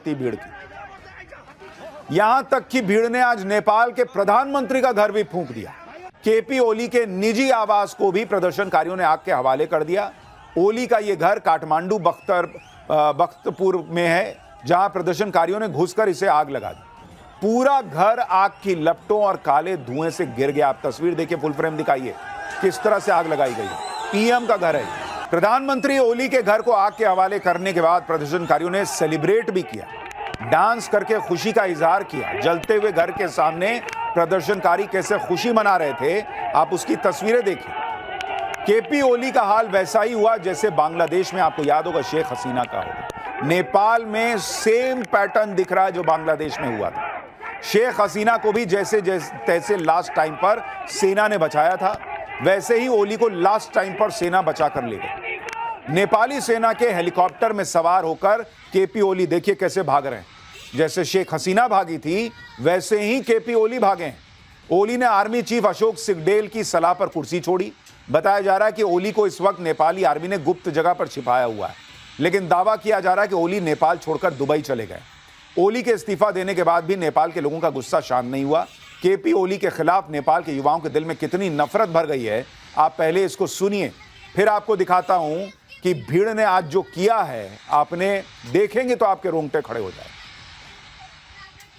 भीड़ की। यहां तक कि भीड़ ने आज नेपाल के प्रधानमंत्री का घर भी फूंक दिया। केपी ओली के निजी आवास को भी प्रदर्शनकारियों ने आग के हवाले कर दिया। ओली का यह घर काठमांडू बख्तपुर में है, जहां प्रदर्शनकारियों ने घुसकर इसे आग लगा दी। पूरा घर आग की लपटों और काले धुएं से गिर गया। आप तस्वीर देखिए, फुल फ्रेम दिखाइए किस तरह से आग लगाई गई। पीएम का घर है। प्रधानमंत्री ओली के घर को आग के हवाले करने के बाद प्रदर्शनकारियों ने सेलिब्रेट भी किया, डांस करके खुशी का इजहार किया। जलते हुए घर के सामने प्रदर्शनकारी कैसे खुशी मना रहे थे, आप उसकी तस्वीरें देखिए। केपी ओली का हाल वैसा ही हुआ जैसे बांग्लादेश में, आपको याद होगा, शेख हसीना का होगा। नेपाल में सेम पैटर्न दिख रहा है जो बांग्लादेश में हुआ था। शेख हसीना को भी जैसे तैसे लास्ट टाइम पर सेना ने बचाया था, वैसे ही ओली को लास्ट टाइम पर सेना बचा कर ले गई। नेपाली सेना के हेलीकॉप्टर में सवार होकर केपी ओली देखिए कैसे भाग रहे हैं। जैसे शेख हसीना भागी थी, वैसे ही केपी ओली भागे हैं। ओली ने आर्मी चीफ अशोक सिगडेल की सलाह पर कुर्सी छोड़ी। बताया जा रहा है कि ओली को इस वक्त नेपाली आर्मी ने गुप्त जगह पर छिपाया हुआ है, लेकिन दावा किया जा रहा है कि ओली नेपाल छोड़कर दुबई चले गए। ओली के इस्तीफा देने के बाद भी नेपाल के लोगों का गुस्सा शांत नहीं हुआ। केपी ओली के खिलाफ नेपाल के युवाओं के दिल में कितनी नफरत भर गई है, आप पहले इसको सुनिए, फिर आपको दिखाता हूं कि भीड़ ने आज जो किया है, आपने देखेंगे तो आपके रोंगटे खड़े हो जाए।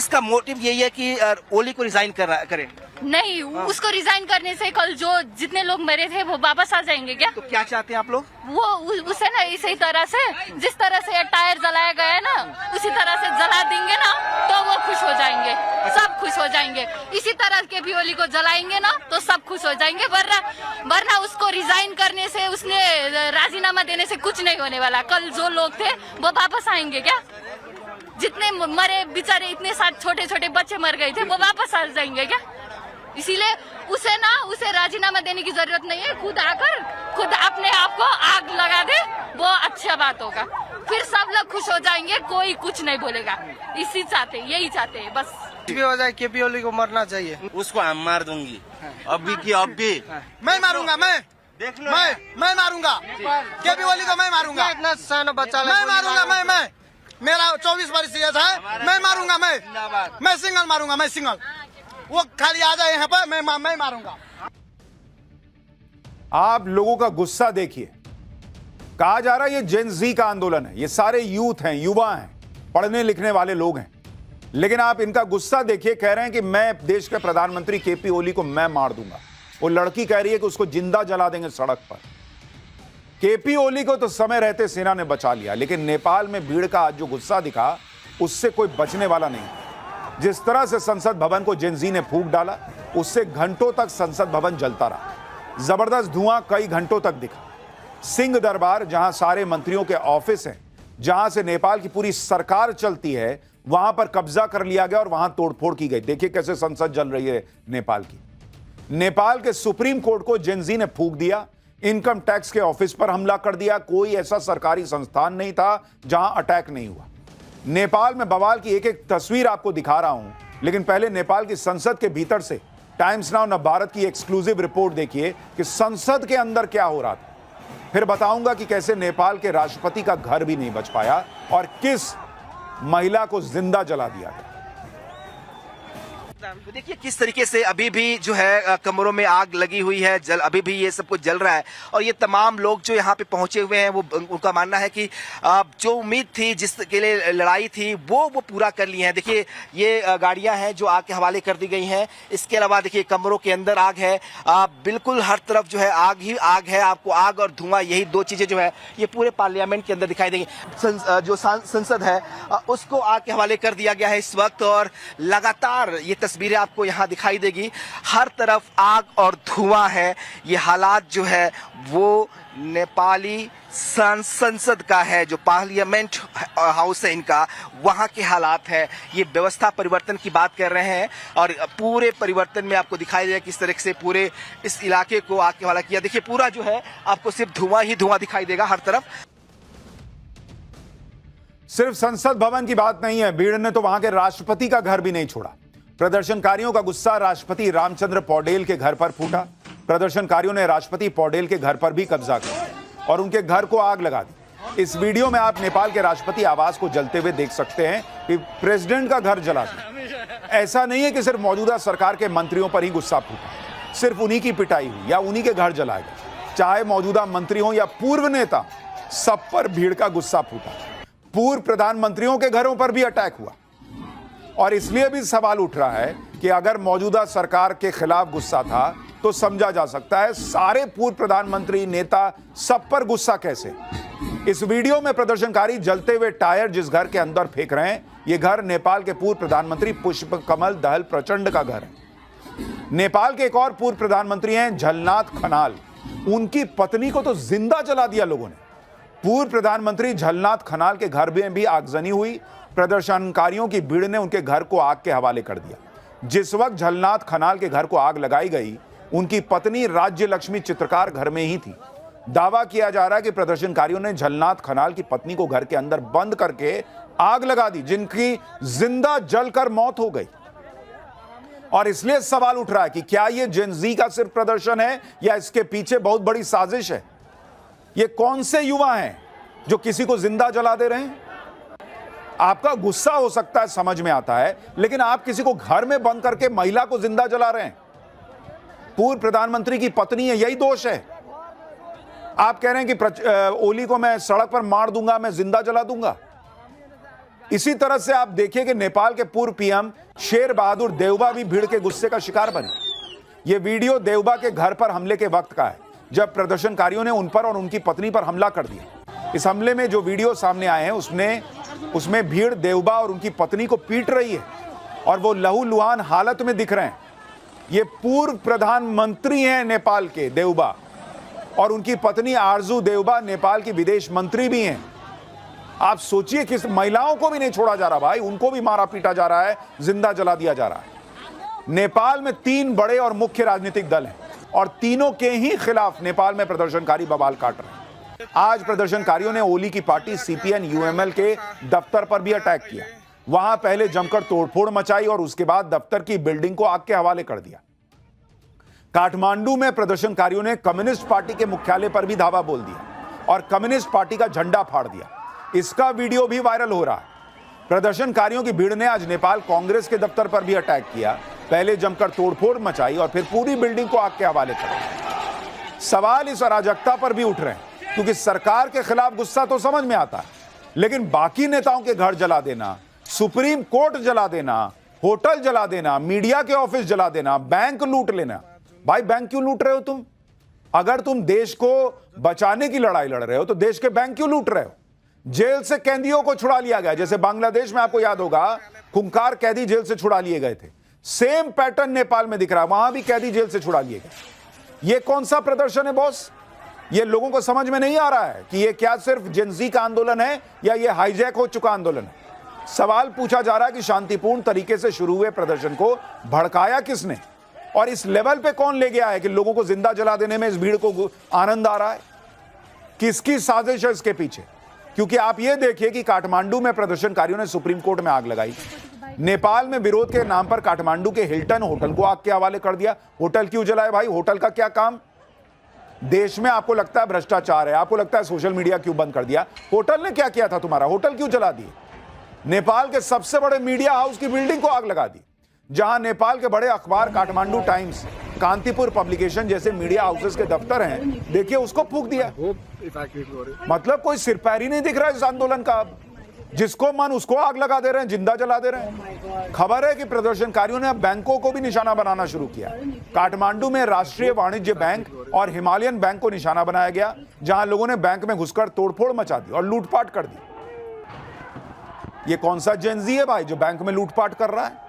इसका मोटिव यही है कि ओली को रिजाइन करें। नहीं, उसको रिजाइन करने से कल जो जितने लोग मरे थे वो वापस आ जाएंगे क्या? तो क्या चाहते हैं आप लोग? वो उसे ना इसी तरह से, जिस तरह से टायर जलाया गया है ना, उसी तरह से जला देंगे ना तो वो खुश हो जाएंगे, सब खुश हो जाएंगे। इसी तरह के भी ओली को जलाएंगे ना तो सब खुश हो जाएंगे। वरना उसको रिजाइन करने से, उसने राजीनामा देने से कुछ नहीं होने वाला। कल जो लोग थे वो वापस आएंगे क्या? जितने मरे बेचारे, इतने साथ छोटे छोटे बच्चे मर गए थे, वो वापस आ जाएंगे क्या? इसीलिए उसे राजीनामा देने की जरूरत नहीं है। खुद अपने आप को आग लगा दे, वो अच्छा बात होगा। फिर सब लोग खुश हो जाएंगे, कोई कुछ नहीं बोलेगा। यही चाहते हैं बस। भी हो जाए, केपी ओली को मरना चाहिए। उसको हम मार दूंगी, अभी की अभी। मैं मारूंगा, मैं देख लो, मैं मारूंगा केपी ओली को, मैं मारूंगा। इतना सन बच्चा, मैं मारूंगा। मैं मेरा 24 वर्ष एज है, मैं मारूंगा। मैं सिंगल मारूंगा, मैं सिंगल। वो खाली आ जाए यहाँ पर, मैं मारूंगा। आप लोगों का गुस्सा देखिए। कहा जा रहा है ये जेन जी का आंदोलन है, ये सारे यूथ हैं, युवा हैं, पढ़ने लिखने वाले लोग हैं, लेकिन आप इनका गुस्सा देखिए। कह रहे हैं कि मैं देश के प्रधानमंत्री केपी ओली को मैं मार दूंगा। वो लड़की कह रही है कि उसको जिंदा जला देंगे सड़क पर। केपी ओली को तो समय रहते सेना ने बचा लिया, लेकिन नेपाल में भीड़ का आज जो गुस्सा दिखा, उससे कोई बचने वाला नहीं। जिस तरह से संसद भवन को जेन जी ने फूंक डाला, उससे घंटों तक संसद भवन जलता रहा। जबरदस्त धुआं कई घंटों तक दिखा। सिंह दरबार, जहां सारे मंत्रियों के ऑफिस हैं, जहां से नेपाल की पूरी सरकार चलती है, वहां पर कब्जा कर लिया गया और वहां तोड़फोड़ की गई। देखिए कैसे संसद जल रही है नेपाल की। नेपाल के सुप्रीम कोर्ट को जेन जी ने फूंक दिया। इनकम टैक्स के ऑफिस पर हमला कर दिया। कोई ऐसा सरकारी संस्थान नहीं था जहां अटैक नहीं हुआ। नेपाल में बवाल की एक एक तस्वीर आपको दिखा रहा हूं, लेकिन पहले नेपाल की संसद के भीतर से टाइम्स नाउ नवभारत की एक्सक्लूसिव रिपोर्ट देखिए कि संसद के अंदर क्या हो रहा था। फिर बताऊंगा कि कैसे नेपाल के राष्ट्रपति का घर भी नहीं बच पाया और किस महिला को जिंदा जला दिया गया। तो देखिए किस तरीके से अभी भी जो है कमरों में आग लगी हुई है, अभी भी ये सब कुछ जल रहा है। और ये तमाम लोग जो यहाँ पे पहुंचे हुए हैं, वो उनका मानना है कि जो उम्मीद थी, जिसके लिए लड़ाई थी, वो पूरा कर ली है। देखिए ये गाड़ियां हैं जो आग के हवाले कर दी गई हैं। इसके अलावा देखिए कमरों के अंदर आग है, बिल्कुल हर तरफ जो है आग ही आग है। आपको आग और धुआं, यही दो चीजें जो है ये पूरे पार्लियामेंट के अंदर दिखाई देंगी। जो संसद है उसको आग के हवाले कर दिया गया है इस वक्त, और लगातार ये तस्वीरें आपको यहां दिखाई देगी। हर तरफ आग और धुआं है। ये हालात जो है वो नेपाली संसद का है, जो पार्लियामेंट हाउस है इनका, वहां के हालात है। ये व्यवस्था परिवर्तन की बात कर रहे हैं और पूरे परिवर्तन में आपको दिखाई देगा किस तरह से पूरे इस इलाके को आग के हवाला किया। देखिए पूरा जो है आपको सिर्फ धुआं ही धुआं दिखाई देगा हर तरफ। सिर्फ संसद भवन की बात नहीं है, भीड़ ने तो वहां के राष्ट्रपति का घर भी नहीं छोड़ा। प्रदर्शनकारियों का गुस्सा राष्ट्रपति रामचंद्र पौडेल के घर पर फूटा। प्रदर्शनकारियों ने राष्ट्रपति पौडेल के घर पर भी कब्जा किया और उनके घर को आग लगा दी। इस वीडियो में आप नेपाल के राष्ट्रपति आवास को जलते हुए देख सकते हैं कि प्रेसिडेंट का घर जला दिया। ऐसा नहीं है कि सिर्फ मौजूदा सरकार के मंत्रियों पर ही गुस्सा फूटा, सिर्फ उन्हीं की पिटाई हुई या उन्हीं के घर जलाए गए। चाहे मौजूदा मंत्री हो या पूर्व नेता, सब पर भीड़ का गुस्सा फूटा। पूर्व प्रधानमंत्रियों के घरों पर भी अटैक हुआ। और इसलिए भी सवाल उठ रहा है कि अगर मौजूदा सरकार के खिलाफ गुस्सा था तो समझा जा सकता है सारे पूर्व प्रधानमंत्री, नेता, सब पर गुस्सा कैसे। इस वीडियो में प्रदर्शनकारी जलते हुए टायर जिस घर के अंदर फेंक रहे हैं, यह घर नेपाल के पूर्व प्रधानमंत्री पुष्पकमल दहल प्रचंड का घर है। नेपाल के एक और पूर्व प्रधानमंत्री हैं झलनाथ खनाल। उनकी पत्नी को तो जिंदा जला दिया लोगों ने। पूर्व प्रधानमंत्री झलनाथ खनाल के घर में भी आगजनी हुई। प्रदर्शनकारियों की भीड़ ने उनके घर को आग के हवाले कर दिया। जिस वक्त झलनाथ खनाल के घर को आग लगाई गई, उनकी पत्नी राज्य लक्ष्मी चित्रकार घर में ही थी। दावा किया जा रहा है कि प्रदर्शनकारियों ने झलनाथ खनाल की पत्नी को घर के अंदर बंद करके आग लगा दी, जिनकी जिंदा जलकर मौत हो गई। और इसलिए सवाल उठ रहा है कि क्या यह जेन ज़ी का सिर्फ प्रदर्शन है या इसके पीछे बहुत बड़ी साजिश है। ये कौन से युवा हैं जो किसी को जिंदा जला दे रहे हैं। आपका गुस्सा हो सकता है, समझ में आता है, लेकिन आप किसी को घर में बंद करके महिला को जिंदा जला रहे हैं। पूर्व प्रधानमंत्री की पत्नी है, यही दोष है। आप कह रहे हैं कि ओली को मैं सड़क पर मार दूंगा, मैं जिंदा जला दूंगा। इसी तरह से आप देखिए कि नेपाल के पूर्व पीएम शेर बहादुर देउबा भी भीड़ के गुस्से का शिकार बने। यह वीडियो देउबा के घर पर हमले के वक्त का है, जब प्रदर्शनकारियों ने उन पर और उनकी पत्नी पर हमला कर दिया। इस हमले में जो वीडियो सामने आए हैं उसमें भीड़ देउबा और उनकी पत्नी को पीट रही है और वो लहूलुहान हालत में दिख रहे हैं। ये पूर्व प्रधानमंत्री हैं नेपाल के देउबा, और उनकी पत्नी आरजू देउबा नेपाल की विदेश मंत्री भी हैं। आप सोचिए, किस महिलाओं को भी नहीं छोड़ा जा रहा भाई, उनको भी मारा पीटा जा रहा है, जिंदा जला दिया जा रहा है। नेपाल में 3 बड़े और मुख्य राजनीतिक दल हैं और तीनों के ही खिलाफ नेपाल में प्रदर्शनकारी बवाल काट रहे हैं। आज प्रदर्शनकारियों ने ओली की पार्टी सीपीएन यूएमएल के दफ्तर पर भी अटैक किया। वहां पहले जमकर तोड़फोड़ मचाई और उसके बाद दफ्तर की बिल्डिंग को आग के हवाले कर दिया। काठमांडू में प्रदर्शनकारियों ने कम्युनिस्ट पार्टी के मुख्यालय पर भी धावा बोल दिया और कम्युनिस्ट पार्टी का झंडा फाड़ दिया। इसका वीडियो भी वायरल हो रहा है। प्रदर्शनकारियों की भीड़ ने आज नेपाल कांग्रेस के दफ्तर पर भी अटैक किया। पहले जमकर तोड़फोड़ मचाई और फिर पूरी बिल्डिंग को आग के हवाले कर दिया। सवाल इस अराजकता पर भी उठ रहे हैं, क्योंकि सरकार के खिलाफ गुस्सा तो समझ में आता है, लेकिन बाकी नेताओं के घर जला देना, सुप्रीम कोर्ट जला देना, होटल जला देना, मीडिया के ऑफिस जला देना, बैंक लूट लेना। भाई बैंक क्यों लूट रहे हो तुम? अगर तुम देश को बचाने की लड़ाई लड़ रहे हो तो देश के बैंक क्यों लूट रहे हो? जेल से कैदियों को छुड़ा लिया गया, जैसे बांग्लादेश में आपको याद होगा खूंखार कैदी जेल से छुड़ा लिए गए थे। सेम पैटर्न नेपाल में दिख रहा है, वहां भी कैदी जेल से छुड़ा लिए गए। ये कौन सा प्रदर्शन है बॉस? ये लोगों को समझ में नहीं आ रहा है कि ये क्या सिर्फ जेन ज़ी का आंदोलन है या ये हाईजैक हो चुका आंदोलन है। सवाल पूछा जा रहा है कि शांतिपूर्ण तरीके से शुरू हुए प्रदर्शन को भड़काया किसने और इस लेवल पे कौन ले गया है कि लोगों को जिंदा जला देने में इस भीड़ को आनंद आ रहा है? किसकी साजिश है इसके पीछे? क्योंकि आप ये देखिए कि काठमांडू में प्रदर्शनकारियों ने सुप्रीम कोर्ट में आग लगाई। नेपाल में विरोध के नाम पर काठमांडू के हिल्टन होटल को आग के हवाले कर दिया। होटल क्यों जलाए भाई? होटल का क्या काम? देश में आपको लगता है भ्रष्टाचार है, आपको लगता है सोशल मीडिया क्यों बंद कर दिया? होटल ने क्या किया था तुम्हारा? होटल क्यों जला दिए? नेपाल के सबसे बड़े मीडिया हाउस की बिल्डिंग को आग लगा दी। जहां नेपाल के बड़े अखबार काठमांडू टाइम्स, कांतिपुर पब्लिकेशन जैसे मीडिया हाउसेस के दफ्तर हैं, देखिए उसको फूंक दिया। मतलब कोई सिरपैरी नहीं दिख रहा है इस आंदोलन का। जिसको मन उसको आग लगा दे रहे हैं, जिंदा जला दे रहे हैं। खबर है कि प्रदर्शनकारियों ने अब बैंकों को भी निशाना बनाना शुरू किया। काठमांडू में राष्ट्रीय वाणिज्य बैंक और हिमालयन बैंक को निशाना बनाया गया, जहां लोगों ने बैंक में घुसकर तोड़फोड़ मचा दी और लूटपाट कर दी। ये कौन सा जेन ज़ी है भाई जो बैंक में लूटपाट कर रहा है,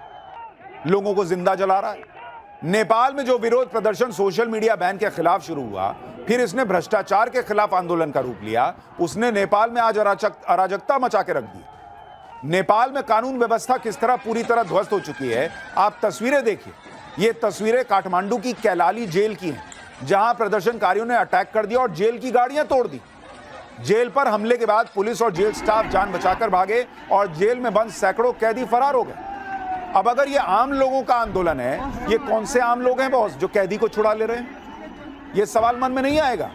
लोगों को जिंदा जला रहा है? नेपाल में जो विरोध प्रदर्शन सोशल मीडिया बैन के खिलाफ शुरू हुआ, फिर इसने भ्रष्टाचार के खिलाफ आंदोलन का रूप लिया। उसने नेपाल में आज अराजकता मचा के रख दी। नेपाल में कानून व्यवस्था किस तरह पूरी तरह ध्वस्त हो चुकी है, आप तस्वीरें देखिए। ये तस्वीरें काठमांडू की कैलाली जेल की हैं, जहां प्रदर्शनकारियों ने अटैक कर दिया और जेल की गाड़ियां तोड़ दी। जेल पर हमले के बाद पुलिस और जेल स्टाफ जान बचाकर भागे और जेल में बंद सैकड़ों कैदी फरार हो गए। अब अगर ये आम लोगों का आंदोलन है, ये कौन से आम लोग हैं बॉस जो कैदी को छुड़ा ले रहे हैं? ये सवाल मन में नहीं आएगा।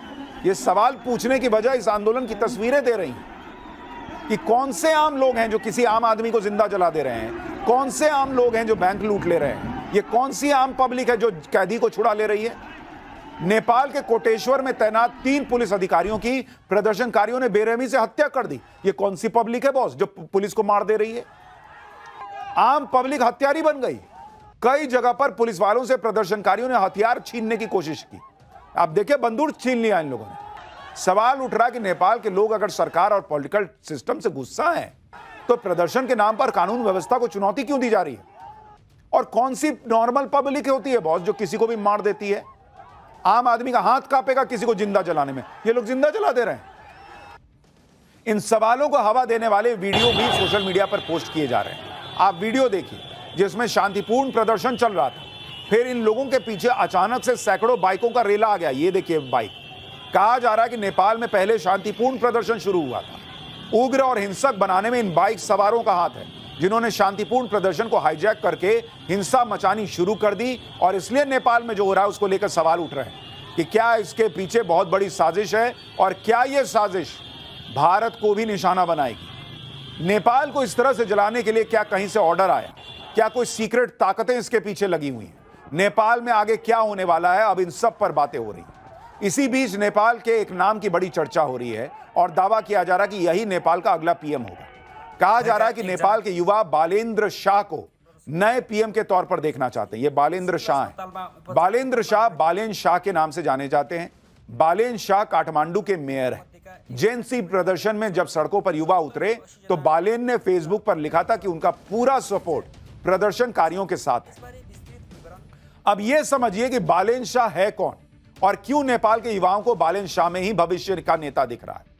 ये सवाल पूछने की वजह इस आंदोलन की तस्वीरें दे रही हैं कि कौन से आम लोग हैं जो किसी आम आदमी को जिंदा जला दे रहे हैं, कौन से आम लोग हैं जो बैंक लूट ले रहे हैं, ये कौन सी आम पब्लिक है जो कैदी को छुड़ा ले रही है। नेपाल के कोटेश्वर में तैनात 3 पुलिस अधिकारियों की प्रदर्शनकारियों ने बेरहमी से हत्या कर दी। ये कौन सी पब्लिक है बॉस जो पुलिस को मार दे रही है। आम पब्लिक हत्यारी बन गई। कई जगह पर पुलिस वालों से प्रदर्शनकारियों ने हथियार छीनने की कोशिश की। आप देखिए, बंदूक छीन लिया इन लोगों ने। सवाल उठ रहा कि नेपाल के लोग अगर सरकार और पॉलिटिकल सिस्टम से गुस्सा है तो प्रदर्शन के नाम पर कानून व्यवस्था को चुनौती क्यों दी जा रही है। और कौन सी नॉर्मल पब्लिक होती है बॉस जो किसी को भी मार देती है। आम आदमी का हाथ कांपेगा किसी को जिंदा जलाने में, ये लोग जिंदा जला दे रहे हैं। इन सवालों को हवा देने वाले वीडियो भी सोशल मीडिया पर पोस्ट किए जा रहे हैं। आप वीडियो देखिए जिसमें शांतिपूर्ण प्रदर्शन चल रहा था, फिर इन लोगों के पीछे अचानक से सैकड़ों बाइकों का रेला आ गया। ये देखिए बाइक। कहा जा रहा है कि नेपाल में पहले शांतिपूर्ण प्रदर्शन शुरू हुआ था। उग्र और हिंसक बनाने में इन बाइक सवारों का हाथ है, जिन्होंने शांतिपूर्ण प्रदर्शन को हाईजैक करके हिंसा मचानी शुरू कर दी। और इसलिए नेपाल में जो हो रहा है उसको लेकर सवाल उठ रहे हैं कि क्या इसके पीछे बहुत बड़ी साजिश है और क्या यह साजिश भारत को भी निशाना बनाएगी। नेपाल को इस तरह से जलाने के लिए क्या कहीं से ऑर्डर आया, क्या कोई सीक्रेट ताकतें इसके पीछे लगी हुई हैं। नेपाल में आगे क्या होने वाला है, अब इन सब पर बातें हो रही हैं। इसी बीच नेपाल के एक नाम की बड़ी चर्चा हो रही है और दावा किया जा रहा है कि यही नेपाल का अगला पीएम होगा। कहा जा रहा है कि नेपाल के युवा बालेन्द्र शाह को नए पीएम के तौर पर देखना चाहते हैं। ये बालेन्द्र शाह हैं। बालेन्द्र शाह बालेन शाह के नाम से जाने जाते हैं। बालेन शाह काठमांडू के मेयर हैं। जेएनसी प्रदर्शन में जब सड़कों पर युवा उतरे तो बालेन ने फेसबुक पर लिखा था कि उनका पूरा सपोर्ट प्रदर्शनकारियों के साथ है। अब यह समझिए कि बालेन शाह है कौन और क्यों नेपाल के युवाओं को बालेन शाह में ही भविष्य का नेता दिख रहा है।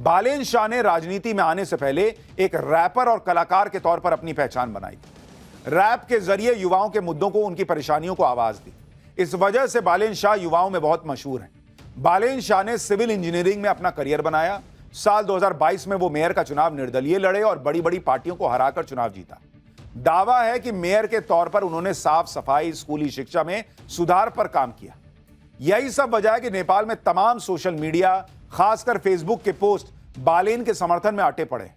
बालेन शाह ने राजनीति में आने से पहले एक रैपर और कलाकार के तौर पर अपनी पहचान बनाई थी। रैप के जरिए युवाओं के मुद्दों को, उनकी परेशानियों को आवाज दी। इस वजह से बालेन शाह युवाओं में बहुत मशहूर हैं। बालेन शाह ने सिविल इंजीनियरिंग में अपना करियर बनाया। साल 2022 में वो मेयर का चुनाव निर्दलीय लड़े और बड़ी बड़ी पार्टियों को हराकर चुनाव जीता। दावा है कि मेयर के तौर पर उन्होंने साफ सफाई, स्कूली शिक्षा में सुधार पर काम किया। यही सब वजह है कि नेपाल में तमाम सोशल मीडिया, खासकर फेसबुक के पोस्ट बालेन के समर्थन में अटे पड़े,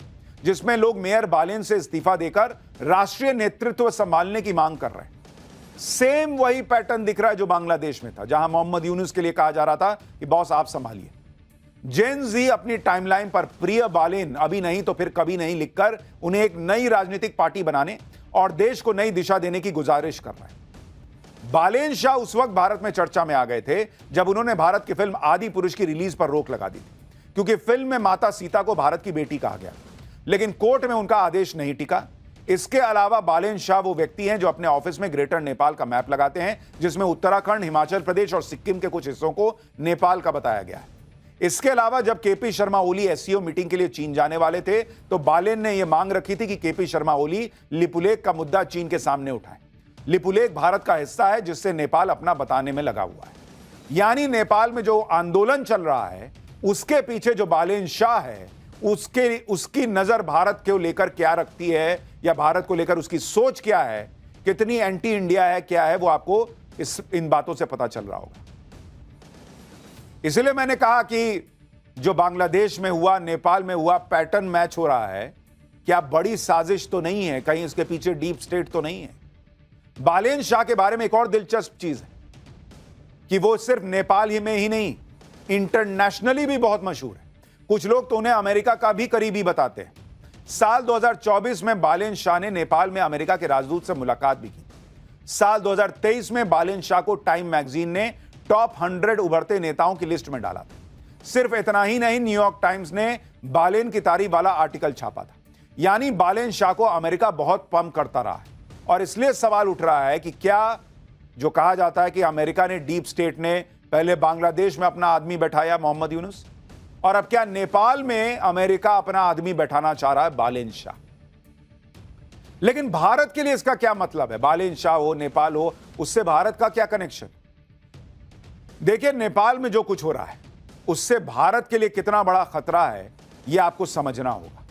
जिसमें लोग मेयर बालेन से इस्तीफा देकर राष्ट्रीय नेतृत्व संभालने की मांग कर रहे हैं। सेम वही पैटर्न दिख रहा है जो बांग्लादेश में था, जहां मोहम्मद यूनुस के लिए कहा जा रहा था कि बॉस आप संभालिए। जेन जी अपनी टाइमलाइन पर प्रिय बालेन अभी नहीं तो फिर कभी नहीं लिखकर उन्हें एक नई राजनीतिक पार्टी बनाने और देश को नई दिशा देने की गुजारिश कर रहे हैं। बालेन शाह उस वक्त भारत में चर्चा में आ गए थे जब उन्होंने भारत की फिल्म आदि पुरुष की रिलीज पर रोक लगा दी थी, क्योंकि फिल्म में माता सीता को भारत की बेटी कहा गया, लेकिन कोर्ट में उनका आदेश नहीं टिका। इसके अलावा बालेन शाह वो व्यक्ति हैं जो अपने ऑफिस में ग्रेटर नेपाल का मैप लगाते हैं, जिसमें उत्तराखंड, हिमाचल प्रदेश और सिक्किम के कुछ हिस्सों को नेपाल का बताया गया है। इसके अलावा जब KP Sharma Oli SCO meeting के लिए चीन जाने वाले थे तो बालेन ने यह मांग रखी थी कि केपी शर्मा ओली लिपुलेख का मुद्दा चीन के सामने उठाएं। लिपुलेख भारत का हिस्सा है जिससे नेपाल अपना बताने में लगा हुआ है। यानी नेपाल में जो आंदोलन चल रहा है उसके पीछे जो बालेन शाह है उसकी नजर भारत को लेकर क्या रखती है, या भारत को लेकर उसकी सोच क्या है, कितनी एंटी इंडिया है, क्या है, वो आपको इन बातों से पता चल रहा होगा। इसलिए मैंने कहा कि जो बांग्लादेश में हुआ, नेपाल में हुआ, पैटर्न मैच हो रहा है। क्या बड़ी साजिश तो नहीं है, कहीं इसके पीछे डीप स्टेट तो नहीं है। बालेन शाह के बारे में एक और दिलचस्प चीज है कि वो सिर्फ नेपाल ही में ही नहीं, इंटरनेशनली भी बहुत मशहूर है। कुछ लोग तो उन्हें अमेरिका का भी करीबी बताते हैं। साल 2024 में बालेन शाह ने नेपाल में अमेरिका के राजदूत से मुलाकात भी की। साल 2023 में बालेन शाह को टाइम मैगजीन ने टॉप 100 उभरते नेताओं की लिस्ट में डाला था। सिर्फ इतना ही नहीं, न्यूयॉर्क टाइम्स ने बालेन की तारीफ वाला आर्टिकल छापा था। यानी बालेन शाह को अमेरिका बहुत पंप करता रहा है। और इसलिए सवाल उठ रहा है कि क्या जो कहा जाता है कि अमेरिका ने, डीप स्टेट ने पहले बांग्लादेश में अपना आदमी बैठाया मोहम्मद यूनुस, और अब क्या नेपाल में अमेरिका अपना आदमी बैठाना चाह रहा है बालेन शाह। लेकिन भारत के लिए इसका क्या मतलब है? बालेन शाह हो, नेपाल हो, उससे भारत का क्या कनेक्शन? देखिए, नेपाल में जो कुछ हो रहा है उससे भारत के लिए कितना बड़ा खतरा है यह आपको समझना होगा।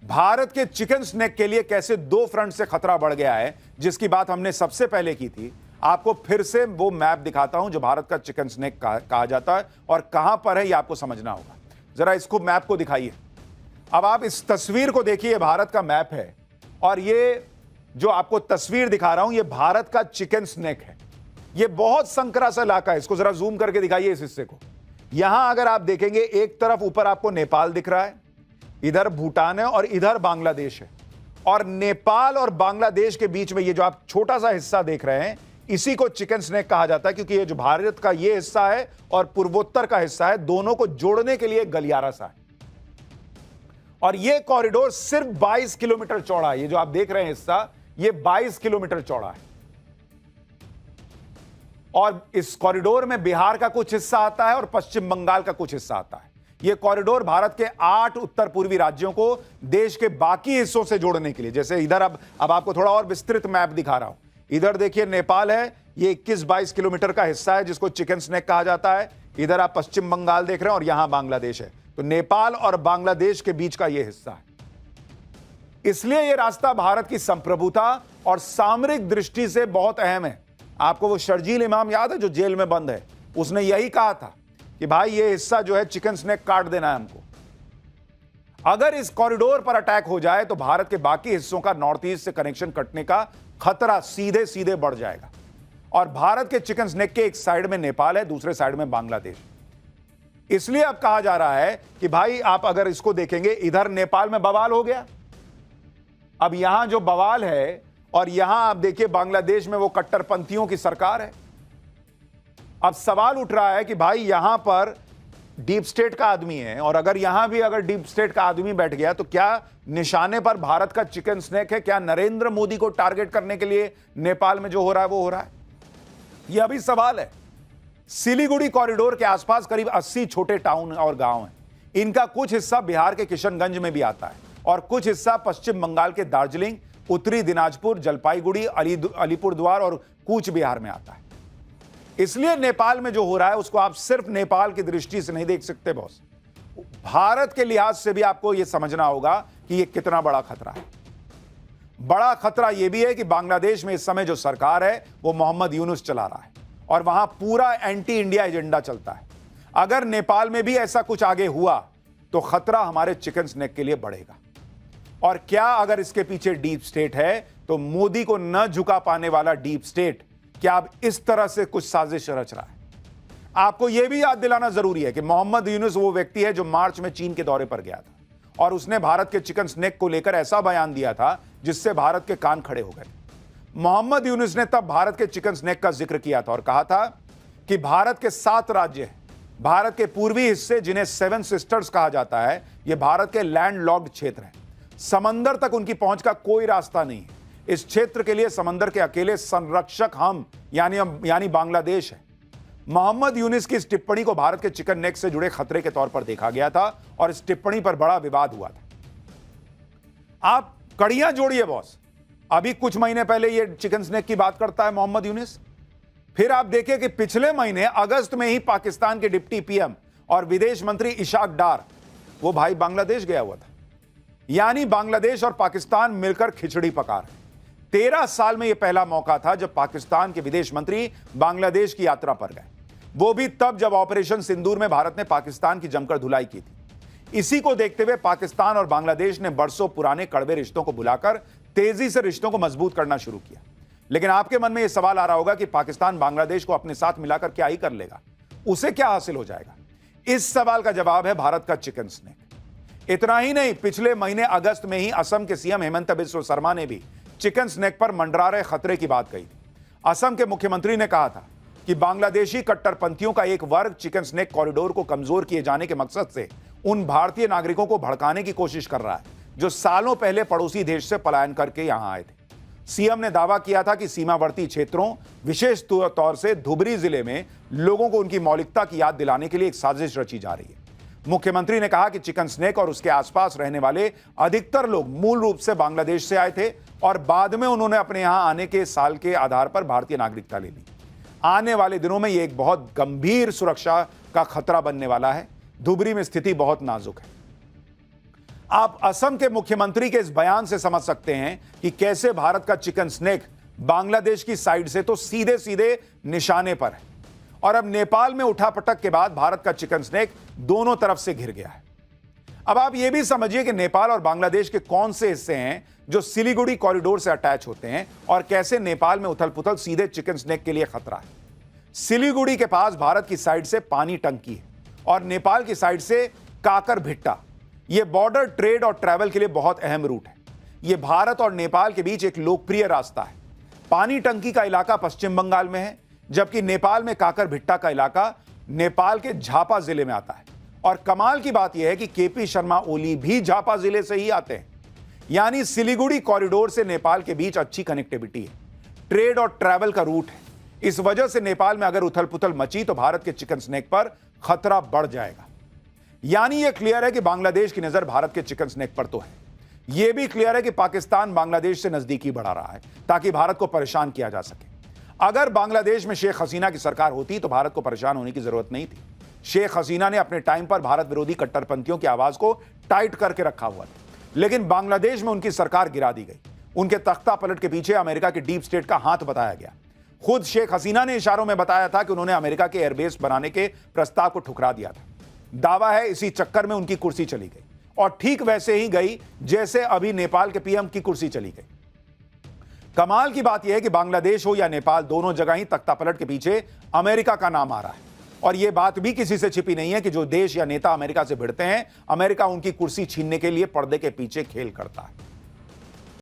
भारत के चिकन स्नैक के लिए कैसे दो फ्रंट से खतरा बढ़ गया है, जिसकी बात हमने सबसे पहले की थी, आपको फिर से वो मैप दिखाता हूं जो भारत का चिकन स्नेक कहा जाता है और कहां पर है, यह आपको समझना होगा। जरा इसको मैप को दिखाइए। अब आप इस तस्वीर को देखिए, भारत का मैप है और ये जो आपको तस्वीर दिखा रहा हूं, ये भारत का चिकन स्नेक है। ये बहुत संकरा सा इलाका है। इसको जरा जूम करके दिखाइए इस हिस्से को। यहां अगर आप देखेंगे, एक तरफ ऊपर आपको नेपाल दिख रहा है, इधर भूटान है और इधर बांग्लादेश है। और नेपाल और बांग्लादेश के बीच में ये जो आप छोटा सा हिस्सा देख रहे हैं, इसी को चिकन स्नेक कहा जाता है, क्योंकि ये जो भारत का ये हिस्सा है और पूर्वोत्तर का हिस्सा है, दोनों को जोड़ने के लिए एक गलियारा सा है। और ये कॉरिडोर सिर्फ 22 किलोमीटर चौड़ा है। ये जो आप देख रहे हैं हिस्सा, ये 22 किलोमीटर चौड़ा है। और इस कॉरिडोर में बिहार का कुछ हिस्सा आता है और पश्चिम बंगाल का कुछ हिस्सा आता है। यह कॉरिडोर भारत के 8 उत्तर पूर्वी राज्यों को देश के बाकी हिस्सों से जोड़ने के लिए, जैसे इधर अब आपको थोड़ा और विस्तृत मैप दिखा रहा हूं। इधर देखिए नेपाल है, ये 21-22 किलोमीटर का हिस्सा है जिसको चिकन स्नेक कहा जाता है। इधर आप पश्चिम बंगाल देख रहे हैं और यहां बांग्लादेश है। तो नेपाल और बांग्लादेश के बीच का यह हिस्सा है। इसलिए यह रास्ता भारत की संप्रभुता और सामरिक दृष्टि से बहुत अहम है। आपको वो शर्जील इमाम याद है जो जेल में बंद है? उसने यही कहा था कि भाई ये हिस्सा जो है चिकन स्नेक काट देना है हमको। अगर इस कॉरिडोर पर अटैक हो जाए तो भारत के बाकी हिस्सों का नॉर्थ ईस्ट से कनेक्शन कटने का खतरा सीधे सीधे बढ़ जाएगा। और भारत के चिकन स्नेक के एक साइड में नेपाल है, दूसरे साइड में बांग्लादेश। इसलिए अब कहा जा रहा है कि भाई आप अगर इसको देखेंगे, इधर नेपाल में बवाल हो गया, अब यहां जो बवाल है, और यहां आप देखिए बांग्लादेश में वो कट्टरपंथियों की सरकार है। अब सवाल उठ रहा है कि भाई यहां पर डीप स्टेट का आदमी है, और अगर यहां भी अगर डीप स्टेट का आदमी बैठ गया तो क्या निशाने पर भारत का चिकन स्नेक है? क्या नरेंद्र मोदी को टारगेट करने के लिए नेपाल में जो हो रहा है वो हो रहा है? यह अभी सवाल है। सिलीगुड़ी कॉरिडोर के आसपास करीब 80 छोटे टाउन और गांव हैं। इनका कुछ हिस्सा बिहार के किशनगंज में भी आता है और कुछ हिस्सा पश्चिम बंगाल के दार्जिलिंग, उत्तरी दिनाजपुर, जलपाईगुड़ी, अलीपुरद्वार और कूच बिहार में आता है। इसलिए नेपाल में जो हो रहा है उसको आप सिर्फ नेपाल की दृष्टि से नहीं देख सकते बॉस, भारत के लिहाज से भी आपको यह समझना होगा कि यह कितना बड़ा खतरा है। बड़ा खतरा यह भी है कि बांग्लादेश में इस समय जो सरकार है वो मोहम्मद यूनुस चला रहा है और वहां पूरा एंटी इंडिया एजेंडा चलता है। अगर नेपाल में भी ऐसा कुछ आगे हुआ तो खतरा हमारे चिकन स्नेक के लिए बढ़ेगा। और क्या अगर इसके पीछे डीप स्टेट है तो मोदी को न झुका पाने वाला डीप स्टेट क्या अब इस तरह से कुछ साजिश रच रहा है? आपको यह भी याद दिलाना जरूरी है कि मोहम्मद यूनुस वो व्यक्ति है जो मार्च में चीन के दौरे पर गया था और उसने भारत के चिकन स्नेक को लेकर ऐसा बयान दिया था जिससे भारत के कान खड़े हो गए। मोहम्मद यूनुस ने तब भारत के चिकन स्नेक का जिक्र किया था और कहा था कि भारत के 7 राज्य हैं, भारत के पूर्वी हिस्से जिन्हें 7 सिस्टर्स कहा जाता है, यह भारत के लैंडलॉक्ड क्षेत्र हैं। समंदर तक उनकी पहुंच का कोई रास्ता नहीं है। इस क्षेत्र के लिए समंदर के अकेले संरक्षक हम यानी बांग्लादेश है। मोहम्मद यूनुस की इस टिप्पणी को भारत के चिकन नेक से जुड़े खतरे के तौर पर देखा गया था और इस टिप्पणी पर बड़ा विवाद हुआ था। आप कड़ियां जोड़िए बॉस, अभी कुछ महीने पहले ये चिकन स्नेक की बात करता है मोहम्मद यूनुस, फिर आप देखिए कि पिछले महीने अगस्त में ही पाकिस्तान के डिप्टी पीएम और विदेश मंत्री इशाक डार, वो भाई बांग्लादेश गया हुआ था। यानी बांग्लादेश और पाकिस्तान मिलकर खिचड़ी पका रहे। 13 साल में यह पहला मौका था जब पाकिस्तान के विदेश मंत्री बांग्लादेश की यात्रा पर गए, वो भी तब जब ऑपरेशन सिंदूर में भारत ने पाकिस्तान की जमकर धुलाई की थी। इसी को देखते हुए पाकिस्तान और बांग्लादेश ने बरसों पुराने कड़वे रिश्तों को भुलाकर तेजी से रिश्तों को मजबूत करना शुरू किया। लेकिन आपके मन में यह सवाल आ रहा होगा कि पाकिस्तान बांग्लादेश को अपने साथ मिलाकर क्या ही कर लेगा, उसे क्या हासिल हो जाएगा? इस सवाल का जवाब है भारत का चिकन स्नेक। इतना ही नहीं, पिछले महीने अगस्त में ही असम के सीएम हेमंत बिस्वा शर्मा ने भी चिकन स्नेक पर मंडरा रहे खतरे की बात कही थी। असम के मुख्यमंत्री ने कहा था कि बांग्लादेशी कट्टरपंथियों का एक वर्ग चिकन स्नेक कॉरिडोर को कमजोर किए जाने के मकसद से उन भारतीय नागरिकों को भड़काने की कोशिश कर रहा है जो सालों पहले पड़ोसी देश से पलायन करके यहां आए थे। सीएम ने दावा किया था कि सीमावर्ती क्षेत्रों, विशेष तौर से धुबरी जिले में लोगों को उनकी मौलिकता की याद दिलाने के लिए एक साजिश रची जा रही है। मुख्यमंत्री ने कहा कि चिकन स्नेक और उसके आसपास रहने वाले अधिकतर लोग मूल रूप से बांग्लादेश से आए थे और बाद में उन्होंने अपने यहां आने के साल के आधार पर भारतीय नागरिकता ले ली। आने वाले दिनों में यह एक बहुत गंभीर सुरक्षा का खतरा बनने वाला है। धुबरी में स्थिति बहुत नाजुक है। आप असम के मुख्यमंत्री के इस बयान से समझ सकते हैं कि कैसे भारत का चिकन स्नेक बांग्लादेश की साइड से तो सीधे सीधे निशाने पर है। और अब नेपाल में उठापटक के बाद भारत का चिकन स्नेक दोनों तरफ से घिर गया है। अब आप यह भी समझिए कि नेपाल और बांग्लादेश के कौन से हिस्से हैं जो सिलीगुड़ी कॉरिडोर से अटैच होते हैं और कैसे नेपाल में उथल पुथल सीधे चिकन स्नेक के लिए खतरा है। सिलीगुड़ी के पास भारत की साइड से पानी टंकी है और नेपाल की साइड से काकर भिट्टा। यह बॉर्डर ट्रेड और ट्रैवल के लिए बहुत अहम रूट है। यह भारत और नेपाल के बीच एक लोकप्रिय रास्ता है। पानी टंकी का इलाका पश्चिम बंगाल में है, जबकि नेपाल में काकर भिट्टा का इलाका नेपाल के झापा जिले में आता है। और कमाल की बात यह है कि केपी शर्मा ओली भी झापा जिले से ही आते हैं। यानी सिलीगुड़ी कॉरिडोर से नेपाल के बीच अच्छी कनेक्टिविटी है, ट्रेड और ट्रैवल का रूट है। इस वजह से नेपाल में अगर उथल पुथल मची तो भारत के चिकन स्नेक पर खतरा बढ़ जाएगा। यानी यह क्लियर है कि बांग्लादेश की नजर भारत के चिकन स्नेक पर तो है। यह भी क्लियर है कि पाकिस्तान बांग्लादेश से नजदीकी बढ़ा रहा है ताकि भारत को परेशान किया जा सके। अगर बांग्लादेश में शेख हसीना की सरकार होती तो भारत को परेशान होने की जरूरत नहीं थी। शेख हसीना ने अपने टाइम पर भारत विरोधी कट्टरपंथियों की आवाज को टाइट करके रखा हुआ था, लेकिन बांग्लादेश में उनकी सरकार गिरा दी गई। उनके तख्ता पलट के पीछे अमेरिका के डीप स्टेट का हाथ बताया गया। खुद शेख हसीना ने इशारों में बताया था कि उन्होंने अमेरिका के एयरबेस बनाने के प्रस्ताव को ठुकरा दिया था। दावा है इसी चक्कर में उनकी कुर्सी चली गई और ठीक वैसे ही गई जैसे अभी नेपाल के पीएम की कुर्सी चली गई। कमाल की बात यह है कि बांग्लादेश हो या नेपाल, दोनों जगह ही तख्तापलट के पीछे अमेरिका का नाम आ रहा है। और यह बात भी किसी से छिपी नहीं है कि जो देश या नेता अमेरिका से भिड़ते हैं, अमेरिका उनकी कुर्सी छीनने के लिए पर्दे के पीछे खेल करता है।